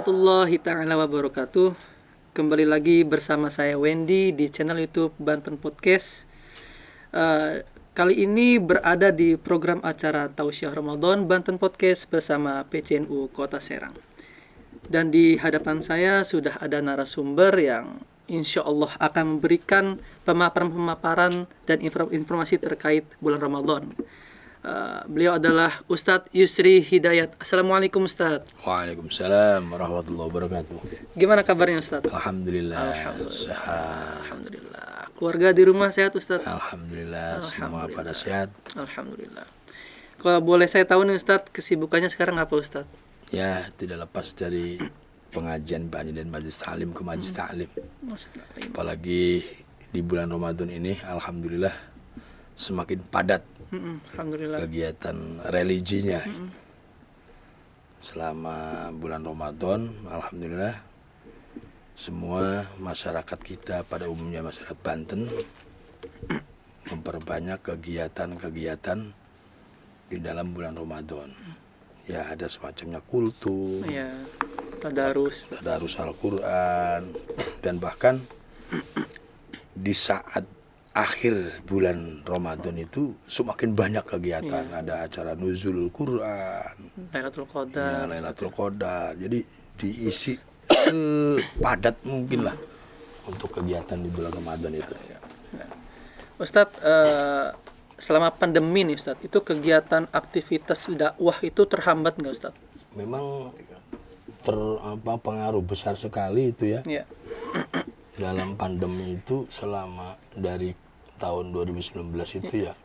warahmatullahi ta'ala wabarakatuh. Kembali lagi bersama saya Wendy di channel YouTube Banten Podcast. Kali ini berada di program acara Tausiah Ramadan Banten Podcast bersama PCNU Kota Serang. Dan di hadapan saya sudah ada narasumber yang insya Allah akan memberikan pemaparan dan informasi terkait bulan Ramadan. Beliau adalah Ustadz Yusri Hidayat. Assalamualaikum Ustadz. Waalaikumsalam warahmatullahi wabarakatuh. Gimana kabarnya Ustadz? Alhamdulillah. Sehat. Alhamdulillah. Keluarga di rumah sehat Ustadz? Alhamdulillah. Semua pada sehat. Alhamdulillah. Kalau boleh saya tahu nih Ustadz, kesibukannya sekarang apa Ustadz? Ya, tidak lepas dari pengajian dan majlis ta'lim ke majlis ta'lim. Apalagi di bulan Ramadan ini, alhamdulillah semakin padat Alhamdulillah. kegiatan religinya. Selama bulan Ramadan, alhamdulillah semua masyarakat kita pada umumnya masyarakat Banten memperbanyak kegiatan-kegiatan di dalam bulan Ramadan. Ya, ada semacamnya kultum, Ya, tadarus Al-Quran, dan bahkan di saat akhir bulan Ramadan itu semakin banyak kegiatan. Ada acara nuzulul Quran, Lailatul Qadar. Lailatul Qadar. Jadi diisi sepadat mungkin lah untuk kegiatan di bulan Ramadan itu. Ustadz, selama pandemi nih Ustadz, itu kegiatan aktivitas dakwah itu terhambat nggak Ustadz? Memang pengaruh besar sekali itu ya. Ya. Dalam pandemi itu selama dari tahun 2019 itu ya.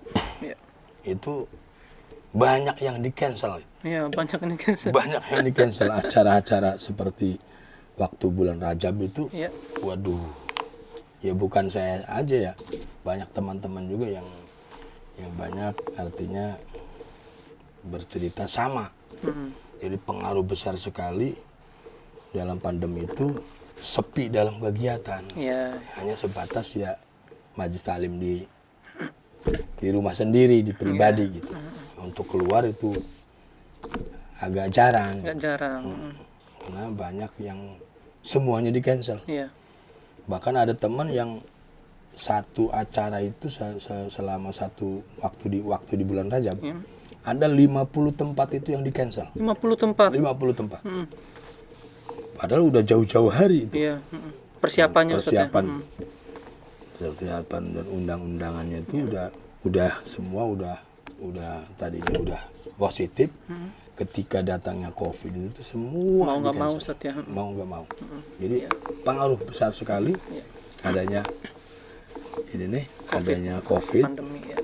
Itu banyak yang di-cancel. Ya, banyak ini kan. Banyak yang di-cancel acara-acara seperti waktu bulan Rajab itu. Ya. Waduh. Ya bukan saya aja ya. Banyak teman-teman juga yang banyak artinya bercerita sama. Jadi pengaruh besar sekali dalam pandemi itu, sepi dalam kegiatan. Ya. Hanya sebatas ya majlis taklim di rumah sendiri, di pribadi gitu. Untuk keluar itu agak jarang. Karena banyak yang semuanya di-cancel. Ya. Bahkan ada teman yang satu acara itu selama satu waktu di bulan Rajab, ada 50 tempat itu yang di-cancel. 50 tempat. 50 tempat. Padahal udah jauh-jauh hari itu. Iya. Persiapannya Persiapan dan undang-undangannya itu udah semua udah tadinya udah positif. Ketika datangnya COVID itu semua mau nggak mau Ustaz ya. Mau nggak mau. Jadi pengaruh besar sekali adanya ini nih, adanya COVID. Pandemi ya.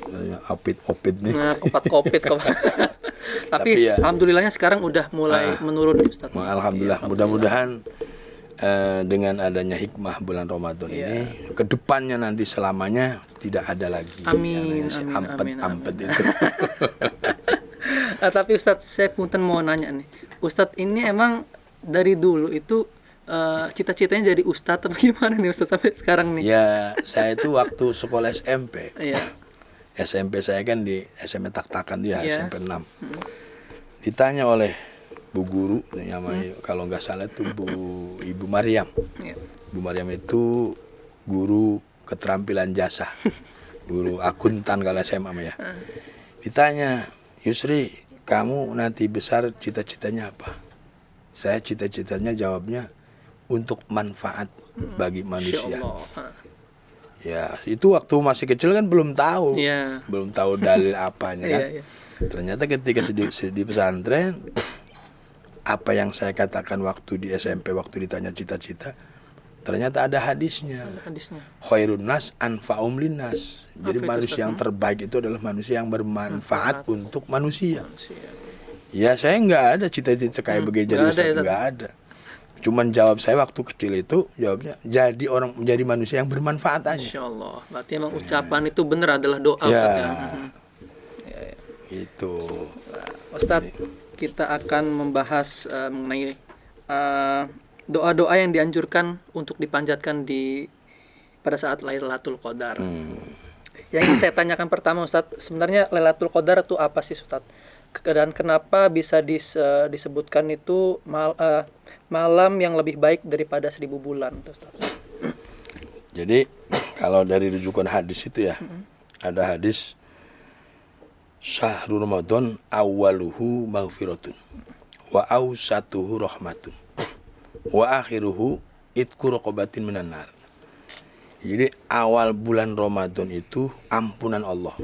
Adanya opit nih. Nah, COVID. Tapi ya, alhamdulillahnya sekarang udah mulai menurun Ustaz. Alhamdulillah, mudah-mudahan dengan adanya hikmah bulan Ramadan ini, kedepannya nanti selamanya tidak ada lagi. Amin. Ampet itu. Tapi Ustaz, saya punten mau nanya nih. Ustaz ini emang dari dulu itu cita-citanya jadi Ustaz atau gimana nih Ustaz sampai sekarang nih? Ya, saya itu waktu sekolah SMP. Iya. SMP saya kan di SMP Tak-Takan ya, SMP 6. Ditanya oleh Bu Guru, namanya kalau nggak salah itu Ibu Maryam. Bu Maryam itu guru keterampilan jasa, guru akuntan kalau SMA ya. Ditanya, Yusri, kamu nanti besar cita-citanya apa? Saya cita-citanya jawabnya untuk manfaat bagi manusia. Ya, itu waktu masih kecil kan belum tahu. Belum tahu dalil apanya kan. Ternyata ketika di pesantren, apa yang saya katakan waktu di SMP, waktu ditanya cita-cita, ternyata ada hadisnya. Khairun nas anfa'um linnas. Jadi manusia yang terbaik itu adalah manusia yang bermanfaat untuk manusia. Ya, saya nggak ada cita-cita kayak begini jadi Ustaz, nggak ada. Cuman jawab saya waktu kecil itu, jawabnya jadi manusia yang bermanfaat aja. Insya Allah. Berarti emang ucapan itu benar adalah doa. Itu. Ustadz, kita akan membahas mengenai doa-doa yang dianjurkan untuk dipanjatkan pada saat Lailatul Qadar. Yang ingin saya tanyakan pertama Ustadz, sebenarnya Lailatul Qadar itu apa sih Ustadz? Dan kenapa bisa disebutkan itu malam yang lebih baik daripada 1000 bulan, Ustaz? Jadi kalau dari rujukan hadis itu ya, ada hadis syahrul Ramadan awwaluhu maghfiratun wa awsatuhu rahmatun wa akhiruhu itqu raqabatin minan nar. Jadi awal bulan Ramadan itu ampunan Allah.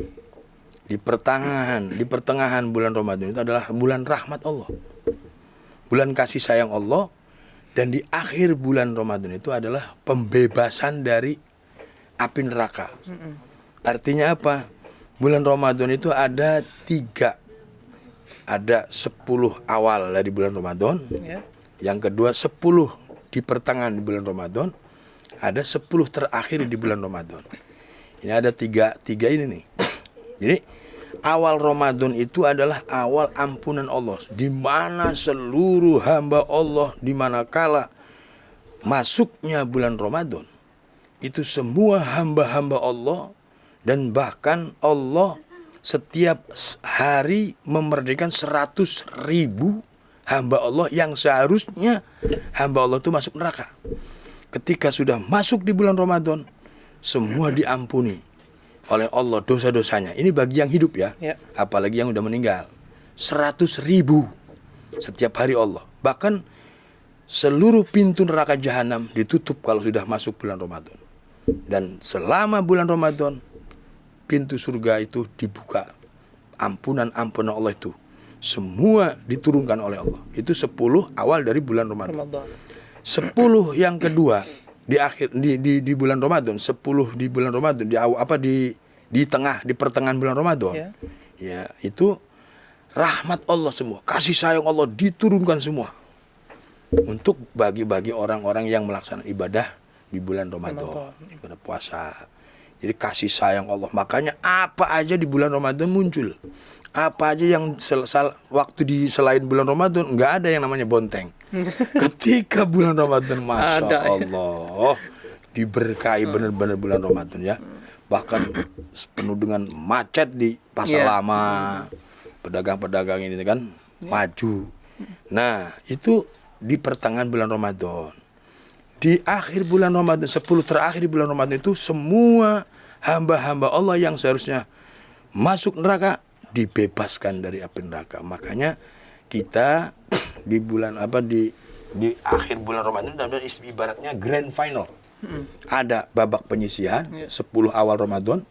Di pertengahan bulan Ramadan itu adalah bulan rahmat Allah, bulan kasih sayang Allah. Dan di akhir bulan Ramadan itu adalah pembebasan dari api neraka. Artinya apa? Bulan Ramadan itu ada 3. Ada 10 awal dari bulan Ramadan. Yang kedua 10 di pertengahan di bulan Ramadan. Ada 10 terakhir di bulan Ramadan. Ini ada tiga ini nih. Jadi awal Ramadan itu adalah awal ampunan Allah, di mana seluruh hamba Allah, di manakala masuknya bulan Ramadan, itu semua hamba-hamba Allah, dan bahkan Allah setiap hari memerdekakan 100.000 hamba Allah yang seharusnya hamba Allah itu masuk neraka. Ketika sudah masuk di bulan Ramadan, semua diampuni oleh Allah dosa-dosanya. Ini bagi yang hidup ya. Apalagi yang udah meninggal. 100.000 setiap hari Allah. Bahkan seluruh pintu neraka jahanam ditutup kalau sudah masuk bulan Ramadan. Dan selama bulan Ramadan, pintu surga itu dibuka. Ampunan-ampunan Allah itu semua diturunkan oleh Allah. Itu 10 awal dari bulan Ramadan. 10 yang kedua di akhir di bulan Ramadan, 10 di bulan Ramadan, di pertengahan bulan Ramadan. Ya, itu rahmat Allah semua, kasih sayang Allah diturunkan semua untuk bagi-bagi orang-orang yang melaksanakan ibadah di bulan Ramadan, ibadah puasa. Jadi kasih sayang Allah. Makanya apa aja di bulan Ramadan muncul. Apa aja yang waktu selain bulan Ramadan nggak ada yang namanya bonteng. Ketika bulan Ramadan, Masya Allah, diberkahi benar-benar bulan Ramadan ya. Bahkan penuh dengan macet di pasar lama, pedagang-pedagang ini kan maju. Nah itu di pertengahan bulan Ramadan. Di akhir bulan Ramadan, 10 terakhir di bulan Ramadan itu semua hamba-hamba Allah yang seharusnya masuk neraka dibebaskan dari api neraka. Makanya kita di bulan di akhir bulan Ramadan itu ibaratnya grand final. Ada babak penyisihan 10 awal Ramadan.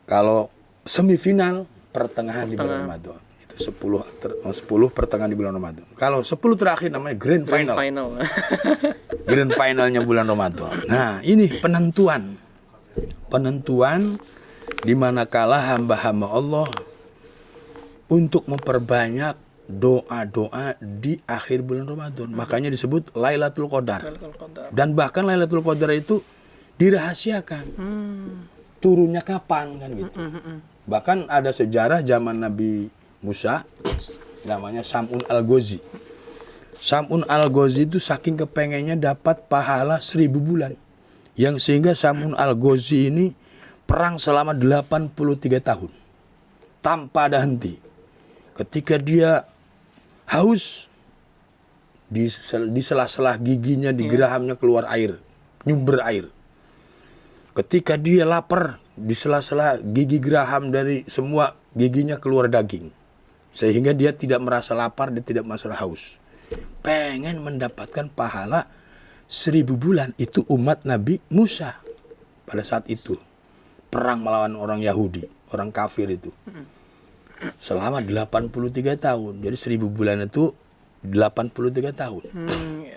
Kalau semifinal pertengahan di bulan Ramadan. Itu 10 pertengahan di bulan Ramadan. Kalau 10 terakhir namanya grand final. Grand finalnya bulan Ramadan. Nah, ini penentuan di manakala hamba-hamba Allah untuk memperbanyak doa-doa di akhir bulan Ramadan. Makanya disebut Lailatul Qadar. Dan bahkan Lailatul Qadar itu dirahasiakan. Turunnya kapan kan gitu. Bahkan ada sejarah zaman Nabi Musa namanya Sam'un Al-Ghazi. Sam'un Al-Ghazi itu saking kepengennya dapat pahala 1000 bulan. Yang sehingga Sam'un Al-Ghazi ini perang selama 83 tahun. Tanpa ada henti. Ketika dia haus, di sela-sela giginya, di gerahamnya keluar air, nyumber air. Ketika dia lapar, di sela-sela gigi geraham dari semua giginya keluar daging. Sehingga dia tidak merasa lapar, dia tidak merasa haus. Pengen mendapatkan pahala 1000 bulan. Itu umat Nabi Musa pada saat itu. Perang melawan orang Yahudi, orang kafir itu. Selama 83 tahun. Jadi 1000 bulan itu 83 tahun.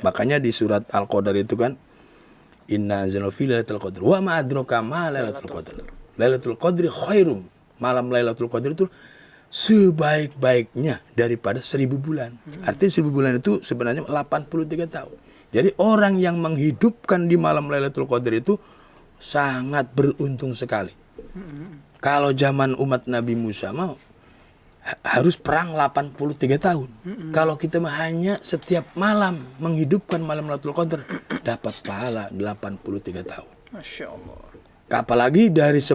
Makanya di surat Al-Qadar itu kan, Inna anzalnahu fi lailatul qadr wa ma adraka ma lailatul qadr. Lailatul qadri khairum. Malam Lailatul Qadar itu sebaik-baiknya daripada 1000 bulan. Artinya 1000 bulan itu sebenarnya 83 tahun. Jadi orang yang menghidupkan di malam Lailatul Qadar itu sangat beruntung sekali. Kalau zaman umat Nabi Musa mau harus perang 83 tahun. Kalau kita hanya setiap malam menghidupkan malam Lailatul Qadar dapat pahala 83 tahun. Masya Allah. Apalagi dari 10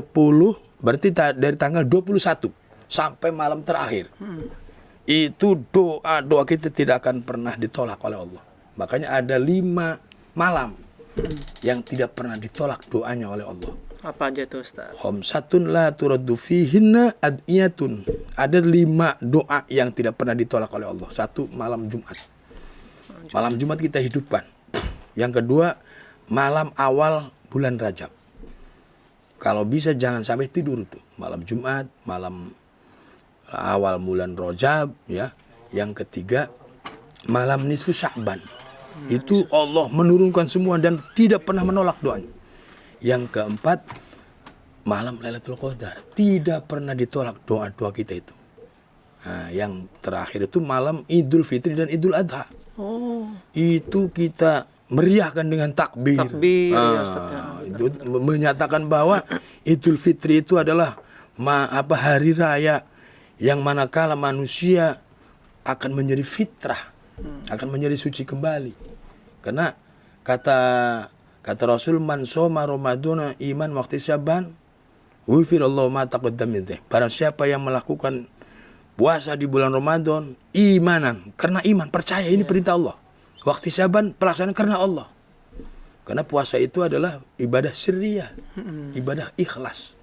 berarti dari tanggal 21 sampai malam terakhir. itu doa kita tidak akan pernah ditolak oleh Allah. Makanya ada 5 malam yang tidak pernah ditolak doanya oleh Allah. Apa aja tuh Ustaz? Khamsatun la turaddu fihinna adiyatun. Ada 5 doa yang tidak pernah ditolak oleh Allah. 1, malam Jumat. Malam Jumat kita hidupkan. Yang kedua, malam awal bulan Rajab. Kalau bisa jangan sampai tidur tuh. Malam Jumat, malam awal bulan Rajab, ya. Yang ketiga, malam nisfu Sya'ban. Itu Allah menurunkan semua dan tidak pernah menolak doanya. Yang keempat, malam Lailatul Qadar. Tidak pernah ditolak doa-doa kita itu. Nah, yang terakhir itu malam Idul Fitri dan Idul Adha. Itu kita meriahkan dengan takbir. Itu menyatakan bahwa Idul Fitri itu adalah hari raya yang manakala manusia akan menjadi fitrah, akan menjadi suci kembali. Karena kata Rasul, man shoma Ramadana iman waktu Syaban, ghufirallahu ma taqaddama min dzambi. Barang siapa yang melakukan puasa di bulan Ramadan imanan, karena iman, percaya ini perintah Allah. Waktu Syaban pelaksanaan karena Allah. Karena puasa itu adalah ibadah sirriyah, ibadah ikhlas,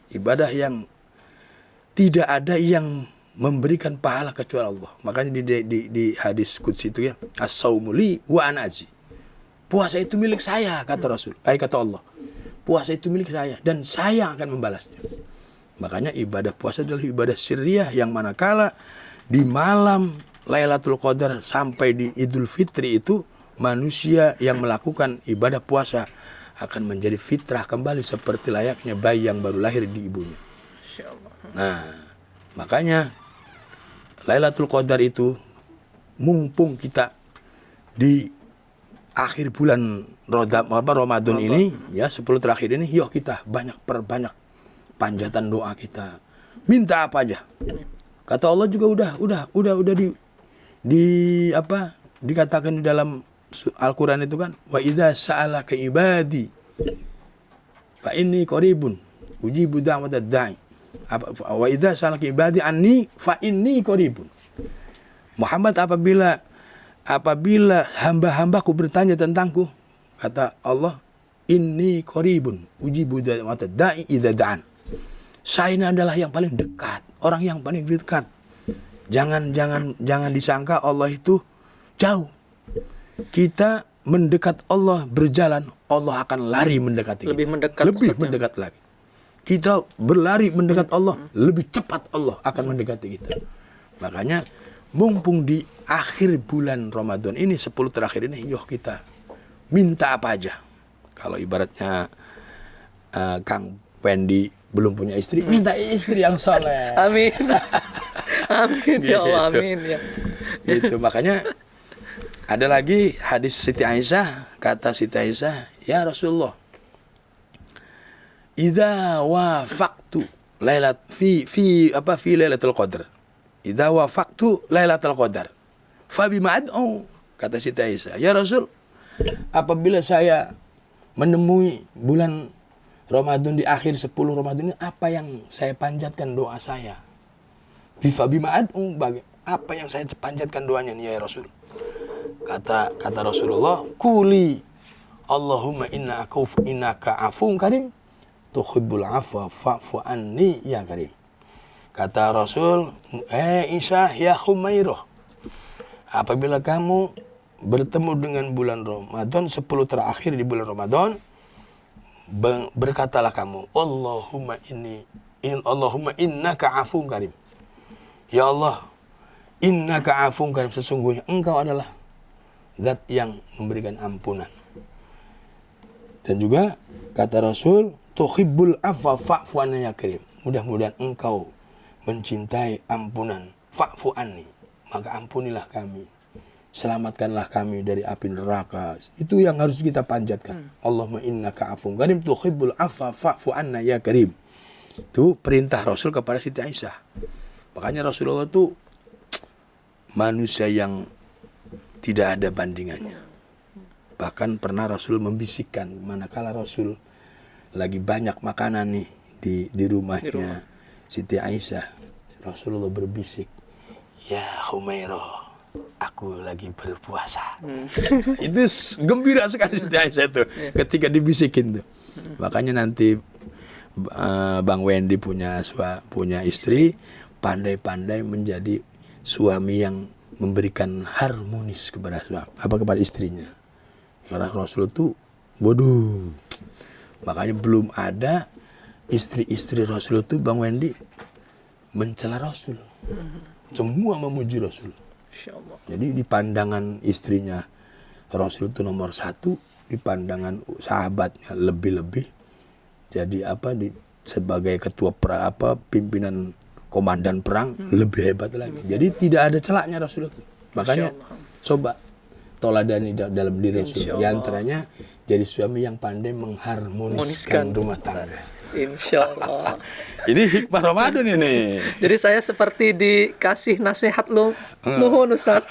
ibadah yang tidak ada yang memberikan pahala kecuali Allah. Makanya di hadis qudsi itu ya, as-saumu li wa ana ajzi. Puasa itu milik saya, kata Rasul. Kata Allah. Puasa itu milik saya dan saya akan membalasnya. Makanya ibadah puasa adalah ibadah sirriyah yang manakala di malam Lailatul Qadar sampai di Idul Fitri itu manusia yang melakukan ibadah puasa akan menjadi fitrah kembali seperti layaknya bayi yang baru lahir di ibunya. Nah, makanya Lailatul Qadar itu mumpung kita di akhir bulan Ramadan ini, ya 10 terakhir ini, yuk kita perbanyak panjatan doa kita. Minta apa aja. Kata Allah juga udah dikatakan di dalam Al-Qur'an itu kan, wa idza sa'alaka ibadi fa inni qaribun ujibu da'watad da'i. Wa idza sa'alaka ibadi anni fa inni qaribun. Muhammad, apabila hamba-hambaku bertanya tentangku, kata Allah, inni qaribun ujibu da'watad da'i idza da'an. Saya ini adalah yang paling dekat, orang yang paling dekat. Jangan disangka Allah itu jauh. Kita mendekat Allah, berjalan, Allah akan lari mendekati kita. Lebih mendekat lagi. Kita berlari mendekat Allah, lebih cepat Allah akan mendekati kita. Makanya mumpung di akhir bulan Ramadan ini, 10 terakhir ini, yuk kita minta apa aja. Kalau ibaratnya Kang Wendy belum punya istri, minta istri yang soleh. Amin. Amin ya Allah, amin ya. Itu makanya ada lagi hadis Siti Aisyah, kata Siti Aisyah, ya Rasulullah, idza wafaqtu fi lailatul qadar. Idza wafaqtu lailatul qadar. Fa bima ad'u, kata Siti Aisyah, ya Rasul, apabila saya menemui bulan Ramadan di akhir 10 Ramadan ini, apa yang saya panjatkan doa saya? Fa bima ad'u, apa yang saya panjatkan doanya nih ya Rasul? Kata Rasulullah, kuli Allahumma innaka afun karim tuhibbul afwa fa'fu anni ya karim. Kata Rasul, Isa ya Humairah, apabila kamu bertemu dengan bulan Ramadan, 10 terakhir di bulan Ramadan, berkatalah kamu, Allahumma innaka afun karim. Ya Allah, innaka afun karim, sesungguhnya engkau adalah zat yang memberikan ampunan. Dan juga kata Rasul, tuhibbul afwa fa'fu anni ya karim. Mudah-mudahan engkau mencintai ampunan. Fa'fu anni, maka ampunilah kami, selamatkanlah kami dari api neraka. Itu yang harus kita panjatkan. Allahumma innaka afun karim tuhibbul afwa fa'fu anna ya karim. Itu perintah Rasul kepada Siti Aisyah. Makanya Rasulullah itu manusia yang tidak ada bandingannya. Bahkan pernah Rasul membisikkan, manakala Rasul lagi banyak makanan nih di rumahnya Siti Aisyah, Rasulullah berbisik, ya Humairah, aku lagi berpuasa. Itu gembira sekali Siti Aisyah tuh ketika dibisikin tuh. Makanya nanti Bang Wendy punya istri, pandai-pandai menjadi suami yang memberikan harmonis kepada kepada istrinya. Karena Rasul itu waduh. Makanya belum ada istri-istri Rasul itu Bang Wendy mencela Rasul. Semua memuji Rasul. Jadi di pandangan istrinya Rasul itu nomor 1, di pandangan sahabatnya lebih-lebih. Jadi sebagai ketua pimpinan komandan perang lebih hebat lagi. Jadi tidak ada celaknya Rasul itu. Makanya coba toladani dalam diri Rasul. Di antaranya jadi suami yang pandai mengharmoniskan rumah tangga. Insya Allah. Ini hikmah Ramadan ini. Jadi saya seperti dikasih nasihat nuhun Ustaz.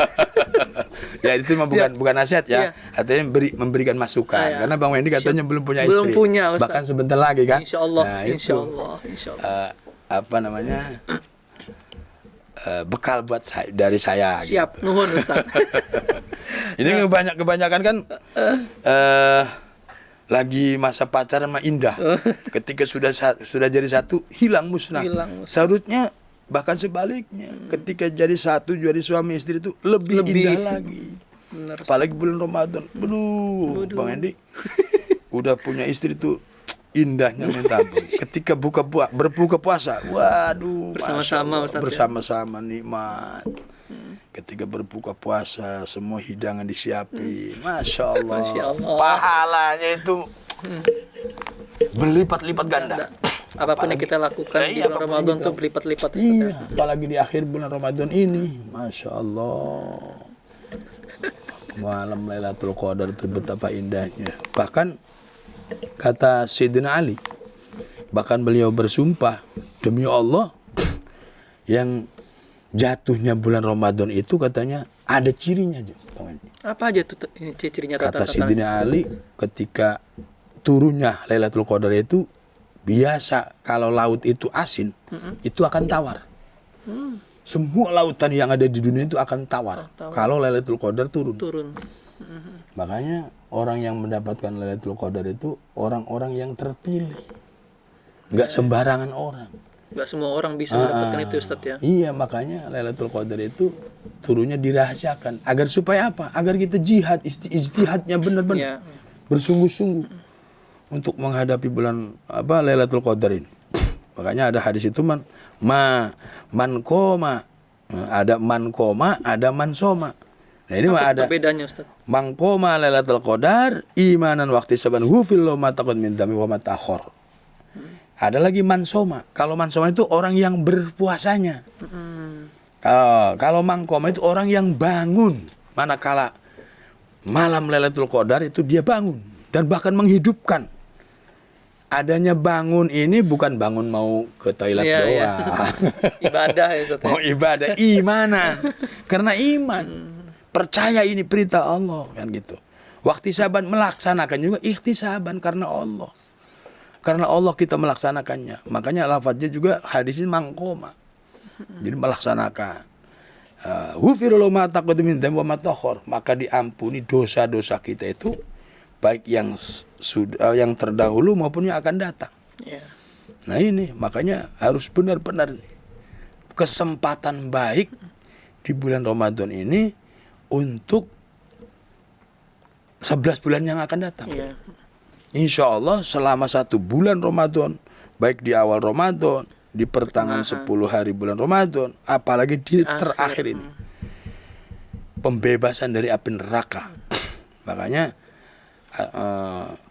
Ya itu mah bukan nasihat ya. Artinya memberikan masukan. Karena Bang Wendy katanya belum punya istri. Belum punya Ustaz. Bahkan sebentar lagi kan. Insya Allah. Nah, Insya Allah. Bekal buat dari saya. Siap, gitu. nuhun Ustaz. Ini kebanyakan kan lagi masa pacaran mah indah. Ketika sudah jadi satu hilang musnah. Seharusnya bahkan sebaliknya. Ketika jadi satu jadi suami istri itu lebih indah lagi. Benar. Apalagi bulan Ramadan. Bang Hendy udah punya istri itu indahnya minta ampun. Ketika berbuka puasa, waduh, bersama-sama Ustaz, bersama-sama nikmat. Ketika berbuka puasa, semua hidangan disiapin. Masya Allah. Pahalanya itu berlipat-lipat ganda. Apapun yang kita lakukan di bulan Ramadan itu berlipat-lipat. Iya, apalagi di akhir bulan Ramadan ini. Masya Allah. Malam Lailatul Qadar itu betapa indahnya. Bahkan kata Sayyidina Ali, bahkan beliau bersumpah, demi Allah, yang jatuhnya bulan Ramadan itu katanya ada cirinya aja. Apa aja tuh cirinya? Kata Sayyidina Ali, ketika turunnya Lailatul Qadar itu biasa kalau laut itu asin, itu akan tawar. Semua lautan yang ada di dunia itu akan tawar. Kalau Lailatul Qadar turun. Makanya orang yang mendapatkan Lailatul Qadar itu orang-orang yang terpilih. Enggak sembarangan orang. Enggak semua orang bisa mendapatkan itu Ustaz ya. Iya, makanya Lailatul Qadar itu turunnya dirahasiakan. Agar supaya apa? Agar kita jihad, ijtihadnya benar-benar. Bersungguh-sungguh untuk menghadapi bulan Lailatul Qadar ini. Makanya ada hadis itu man koma. Ada man koma, ada man soma. Nah ini mah ada bedanya Ustaz. Man koma Lailatul Qadar imanan waqti saban hufil ma taqad min dami wa ma ta'khur. Ada lagi mansoma. Kalau mansoma itu orang yang berpuasanya. Kalau mangkoma itu orang yang bangun. Manakala malam Lailatul Qadar itu dia bangun dan bahkan menghidupkan. Adanya bangun ini bukan bangun mau ke toilet doang. Ibadah ya Ustaz. Mau ibadah, imanan. Karena iman. Percaya ini perintah Allah kan gitu. Waktu saban melaksanakan juga ikhtisaban karena Allah. Karena Allah kita melaksanakannya. Makanya lafadznya juga hadisnya mangkoma. Jadi melaksanakan. Ghufirullahu ma taqaddama min dzambi wa ma ta'akhkhar. Maka diampuni dosa-dosa kita itu baik yang yang terdahulu maupun yang akan datang. Nah ini makanya harus benar-benar kesempatan baik di bulan Ramadan ini untuk 11 bulan yang akan datang. Insya Allah selama 1 bulan Ramadan, baik di awal Ramadan, di pertengahan 10 hari bulan Ramadan, apalagi di terakhir ini, pembebasan dari api neraka. Makanya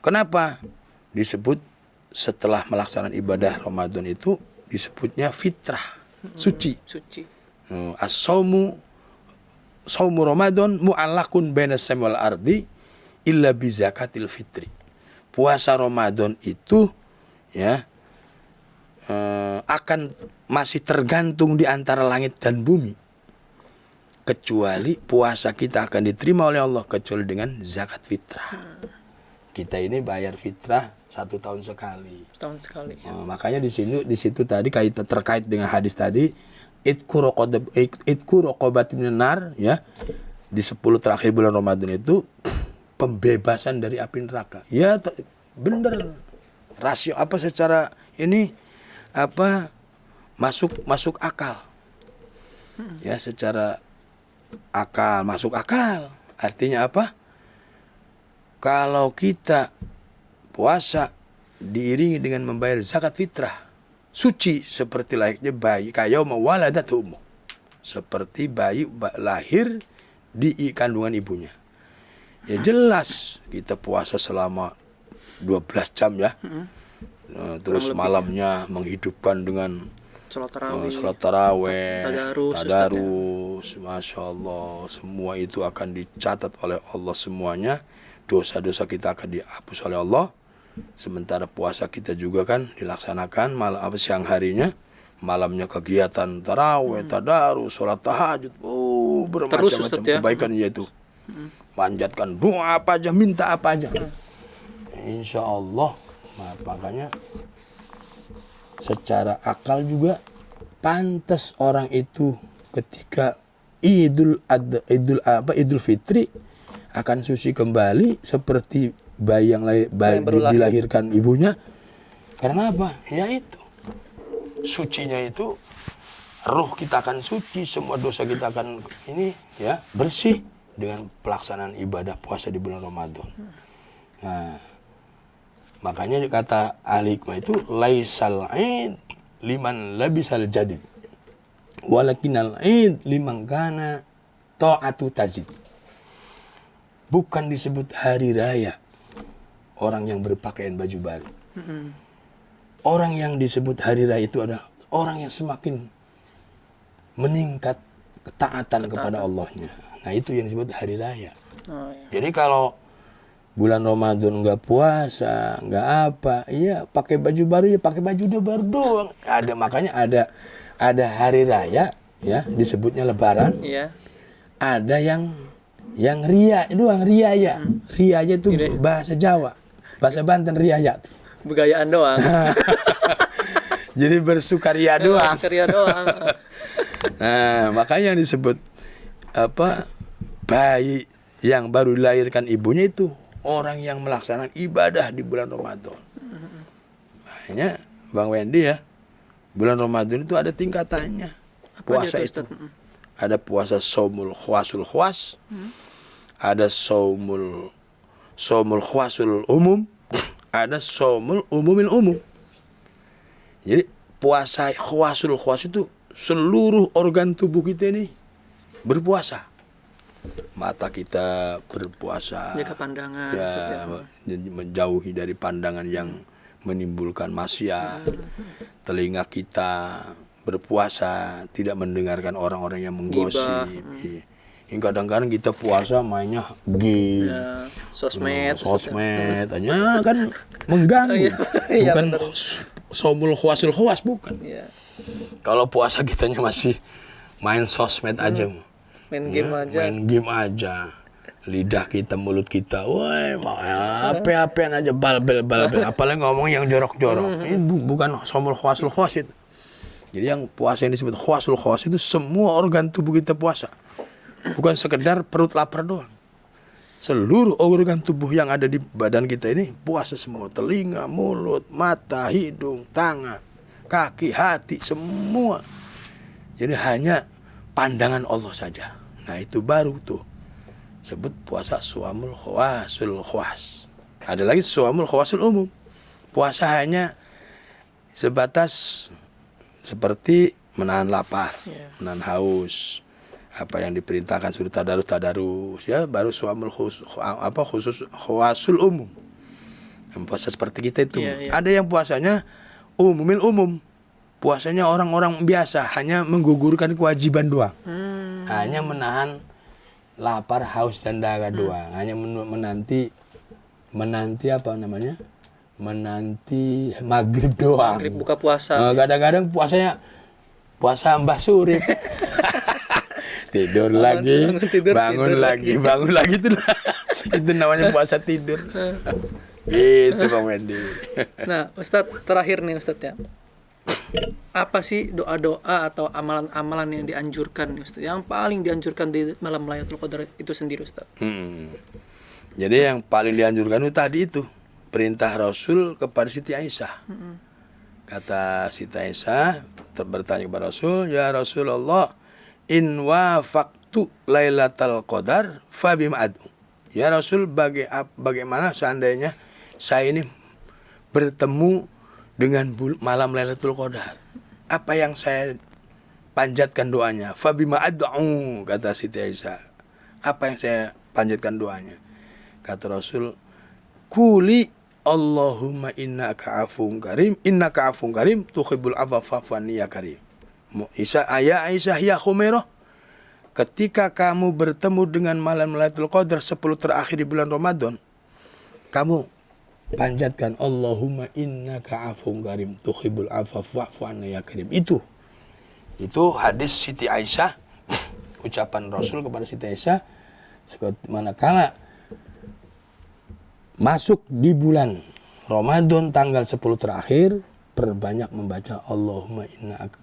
kenapa disebut setelah melaksanakan ibadah Ramadan itu disebutnya fitrah, suci. Saumu Ramadan mu'allakun bainas samai wal ardi illa bi zakatil fitri. Puasa Ramadan itu ya akan masih tergantung di antara langit dan bumi. Kecuali puasa kita akan diterima oleh Allah kecuali dengan zakat fitrah. Kita ini bayar fitrah 1 tahun sekali. Setahun sekali. Makanya di situ tadi terkait dengan hadis tadi itku raqabatin minar, ya. Di 10 terakhir bulan Ramadan itu pembebasan dari api neraka. Ya bener. Rasio apa secara ini apa masuk akal. Ya, secara akal, masuk akal. Artinya apa? Kalau kita puasa diiringi dengan membayar zakat fitrah, suci seperti layaknya bayi, kayauma waladat ummu, seperti bayi lahir di kandungan ibunya. Ya jelas kita puasa selama 12 jam ya. Terus malamnya menghidupkan dengan sholat tarawih, tadarus, masya Allah, semua itu akan dicatat oleh Allah semuanya. Dosa-dosa kita akan dihapus oleh Allah. Sementara puasa kita juga kan dilaksanakan siang harinya, malamnya kegiatan tarawih, tadarus, sholat tahajud, bermacam-macam kebaikan yaitu. Panjatkan doa apa aja, minta apa aja. Insya Allah. Makanya secara akal juga pantas orang itu ketika Idul Fitri akan suci kembali seperti bayi yang dilahirkan ibunya. Karena apa? Ya itu sucinya itu, ruh kita akan suci, semua dosa kita akan ini ya bersih dengan pelaksanaan ibadah puasa di bulan Ramadan. Nah, makanya kata ahli hikmah itu laisal id liman labisal jadid walakinal id liman kana ta'atu tazid. Bukan disebut hari raya orang yang berpakaian baju baru. Orang yang disebut hari raya itu adalah orang yang semakin meningkat ketaatan kepada Allahnya. Nah, itu yang disebut hari raya. Jadi kalau bulan Ramadan nggak puasa, nggak apa, iya pakai baju baru ya pakai baju baru doang. Makanya ada hari raya ya disebutnya Lebaran. Iya. Ada yang ria doang, riaya. Riaya itu bahasa Jawa, bahasa Banten riaya. Begayaan doang. Jadi bersukaria doang. Bersukaria doang. Nah, makanya yang disebut apa bayi yang baru dilahirkan ibunya itu orang yang melaksanakan ibadah di bulan Ramadan. Makanya Bang Wendy ya, bulan Ramadan itu ada tingkatannya. Puasa itu. Ada puasa saumul khawasul khawas. Ada saumul khawasul umum. Ada saumul umumil umum. Jadi puasa khawasul khawas itu seluruh organ tubuh kita ini berpuasa. Mata kita berpuasa, jaga pandangan, ya, menjauhi dari pandangan yang menimbulkan maksiat. Telinga kita berpuasa, tidak mendengarkan orang-orang yang menggosip. Kadang-kadang kita puasa mainnya game, ya, sosmed, hanya kan mengganggu. Bukan saumul khawasul khawas, bukan. Ya. Kalau puasa kitanya masih main sosmed aja. Main game aja. Lidah kita, mulut kita, woi, apa-apaan aja, bal-bal. Apalagi ngomong yang jorok-jorok. Ini bukan saumul khawasul khawas itu. Jadi yang puasa yang disebut khawasul khawas itu semua organ tubuh kita puasa. Bukan sekedar perut lapar doang. Seluruh organ tubuh yang ada di badan kita ini puasa semua. Telinga, mulut, mata, hidung, tangan, kaki, hati, semua. Jadi hanya pandangan Allah saja. Nah, itu baru tuh sebut puasa saumul khawasul khawas. Ada lagi saumul khawasul umum. Puasa hanya sebatas seperti menahan lapar, menahan haus. Apa yang diperintahkan suruh tadarus ya, baru saumul khusus khawasul umum. Yang puasa seperti kita itu. Ada yang puasanya umumil umum. Puasanya orang-orang biasa, hanya menggugurkan kewajiban doang. Hanya menahan lapar, haus dan dahaga doang. Hanya menanti apa namanya? Menanti maghrib doang. Maghrib buka puasa. Kadang-kadang puasanya puasa Mbah Surip. Tidur lagi, bangun lagi itu namanya puasa tidur. Gitu Bang Wendy. Nah, Ustadz, terakhir nih Ustadz ya. apa sih doa-doa atau amalan-amalan yang dianjurkan Ustaz? Yang paling dianjurkan di malam Lailatul Qadar itu sendiri Ustaz? Jadi yang paling dianjurkan itu tadi itu perintah Rasul kepada Siti Aisyah. Kata Siti Aisyah bertanya kepada Rasul, ya Rasulullah, in wafaqtu Lailatul Qadar fa bima ad'u. Ya Rasul, bagaimana seandainya saya ini bertemu dengan malam Lailatul Qadar, apa yang saya panjatkan doanya? Fa bima ad'u, kata Siti Aisyah. Apa yang saya panjatkan doanya? Kata Rasul, kuli Allahumma innaka afun karim tuhibbul afwa fa'fu anni ya karim. Aisyah ya Humairah, ketika kamu bertemu dengan malam Lailatul Qadar 10 terakhir di bulan Ramadan, kamu panjatkan Allahumma innaka afun karim tuhibbul afwa fa'fu anni ya karim. Itu hadis Siti Aisyah, ucapan Rasul kepada Siti Aisyah manakala masuk di bulan Ramadan tanggal 10 terakhir, perbanyak membaca Allahumma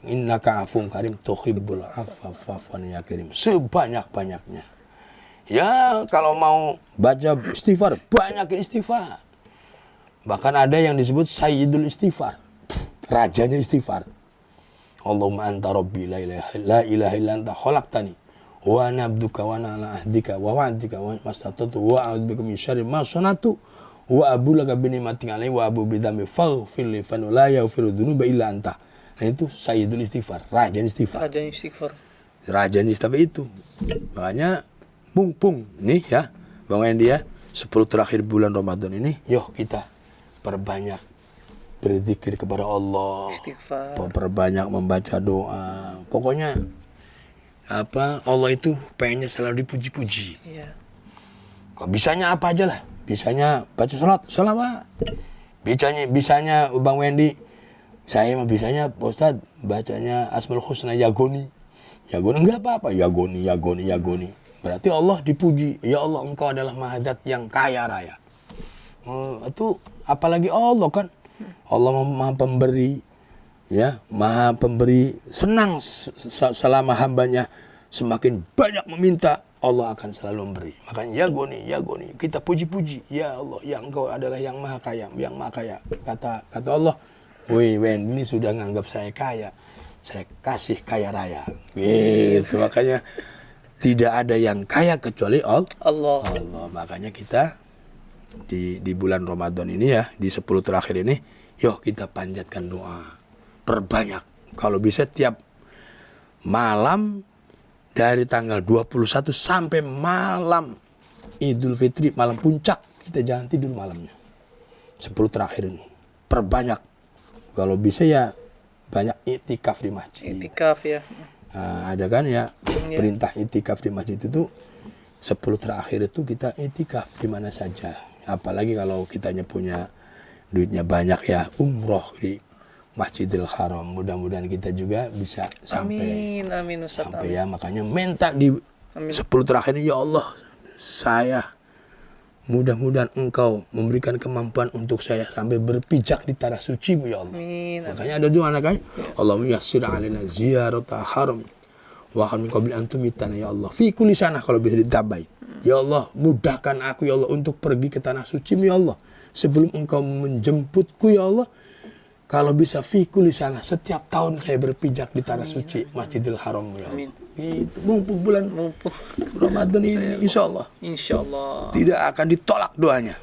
innaka afun karim tuhibbul afwa fa'fu anni ya karim sebanyak-banyaknya. Ya, kalau mau baca istighfar, banyak istighfar. Bahkan ada yang disebut Sayyidul Istighfar, rajanya istighfar. Allahumma anta rabbi la ilaha illa anta khalaqtani wa ana abduka wa ana ala ahdika wa wa'dika wa mastata'tu wa a'udzubika min syarri ma sanatu wa abulaka bi ni'matika alaihi wa abu bi dzambi faghfir li fa la yaghfiru dzunuba illa anta. Nah, itu Sayyidul Istighfar, rajanya istighfar. Rajanya istighfar itu. Makanya mumpung nih ya, Bang Wendy ya, 10 terakhir bulan Ramadan ini, yuk kita perbanyak berzikir kepada Allah, istighfar, perbanyak membaca doa. Pokoknya Allah itu pengennya selalu dipuji-puji. Iya. Kok bisanya apa aja lah, bisanya baca sholawat, bisanya Bang Wendy, saya mah bisanya Pak Ustadz bacanya Asmaul Husna Yagoni enggak apa-apa, Yagoni. Berarti Allah dipuji. Ya Allah, engkau adalah Maha-Zat yang kaya raya. Itu apalagi Allah kan, Allah Maha Pemberi, ya, Maha Pemberi. Senang selama hambanya semakin banyak meminta, Allah akan selalu memberi. Makanya Yagoni, kita puji-puji. Ya Allah, ya engkau adalah yang Maha Kaya, Kata Allah, Wen ini sudah nganggap saya kaya, saya kasih kaya raya. Gitu. Makanya tidak ada yang kaya kecuali Allah. Makanya kita di bulan Ramadan ini ya, di 10 terakhir ini, yuk kita panjatkan doa. Perbanyak. Kalau bisa tiap malam dari tanggal 21 sampai malam Idul Fitri, malam puncak, kita jangan tidur malamnya. 10 terakhir ini. Perbanyak. Kalau bisa ya banyak itikaf di masjid. Itikaf ya. Nah, ada kan ya perintah itikaf di masjid itu 10 terakhir itu kita itikaf di mana saja. Apalagi kalau kitanya punya duitnya banyak ya, umroh di Masjidil Haram. Mudah-mudahan kita juga bisa sampai. Amin Ustaz. Sampai ya, makanya minta di 10 terakhir ini, ya Allah, saya mudah-mudahan engkau memberikan kemampuan untuk saya sampai berpijak di tanah suci-Mu ya Allah. Amin. Makanya ada doa kan, Allahumma yassir alaina ziyarata haram wa min qabli an tumitana ya Allah. Fi kulli sana, kalau bisa ditambahin. Ya Allah, mudahkan aku ya Allah untuk pergi ke tanah suci-Mu ya Allah. Sebelum engkau menjemputku ya Allah. Kalau bisa fi kulli sana, setiap tahun saya berpijak di tanah suci Masjidil Haram ya Allah. Itu mumpung bulan Ramadan ini, insya Allah tidak akan ditolak doanya.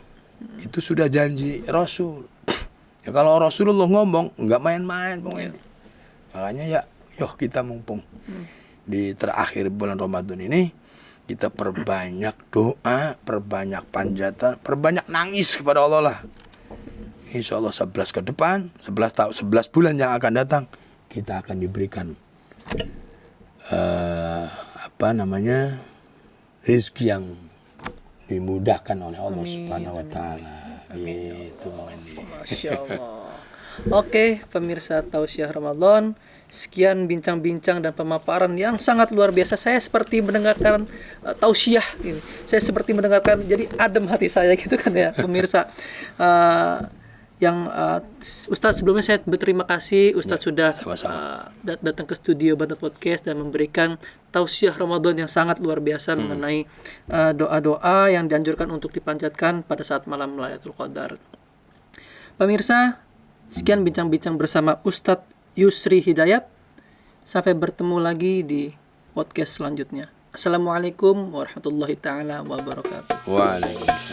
Itu sudah janji Rasul. Ya, kalau Rasulullah ngomong nggak main-main, makanya ya, yuk kita mumpung di terakhir bulan Ramadan ini, kita perbanyak doa, perbanyak panjatan, perbanyak nangis kepada Allah lah. Insya Allah 11 ke depan, 11 bulan yang akan datang, kita akan diberikan rezeki yang dimudahkan oleh Allah Subhanahu wa Ta'ala. Gitu. Masya Allah. Oke, pemirsa Tausiah Ramadan, sekian bincang-bincang dan pemaparan yang sangat luar biasa. Saya seperti mendengarkan tausiah ini. Saya seperti mendengarkan, jadi adem hati saya gitu kan ya, pemirsa. Yang Ustadz, sebelumnya saya berterima kasih Ustadz sudah datang ke studio Banten Podcast dan memberikan tausiah Ramadan yang sangat luar biasa mengenai doa-doa yang dianjurkan untuk dipanjatkan pada saat malam Lailatul Qadar. Pemirsa, sekian bincang-bincang bersama Ustadz Yusri Hidayat. Sampai bertemu lagi di podcast selanjutnya. Assalamualaikum warahmatullahi taala wabarakatuh. Waalaikumsalam.